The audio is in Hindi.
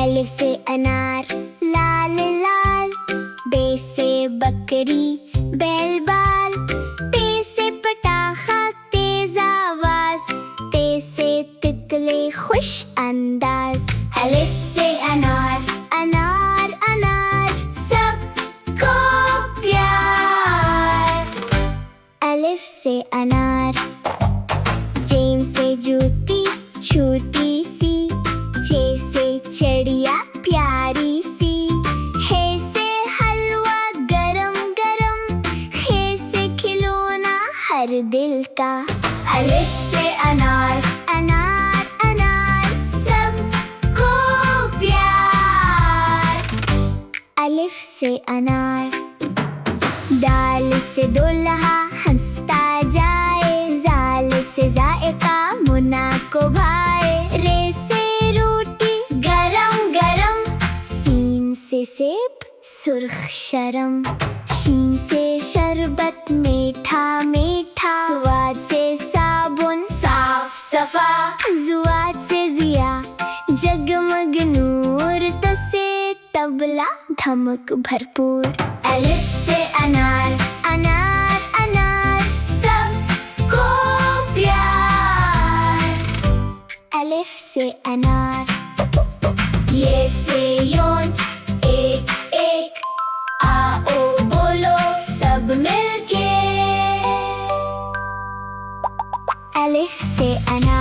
अलिफ से अनार लाल लाल, बे से बकरी बैल बाल, पे से पटाखा तेज आवाज, ते से तितली खुश अंदाज। अलिफ से अनार अनार अनार, सबको प्यार। अलिफ से अनार। जेम से जूती छोटी सी, जे से चिड़िया प्यारी सी, हे से हलवा गरम गरम, खे से खिलौना हर दिल का। अलिफ से अनार अनार अनार, सबको प्यार। अलिफ से अनार। दाल से दुल्हा हंसता जाए, जाल से जायका मुना को भाए, रे से रोटी गरम गरम, सीन से सेब सुर्ख शरम, शीन से शरबत मीठा मीठा, स्वाद से साबुन साफ सफा, जुआद से जिया जगमग नूर, त से तबला धमक भरपूर। अलिफ से अनार अनार अनार, सबको प्यार। अलिफ से अनार। ये से योन एक एक, आओ बोलो सब मिलके। अलिफ से अनार।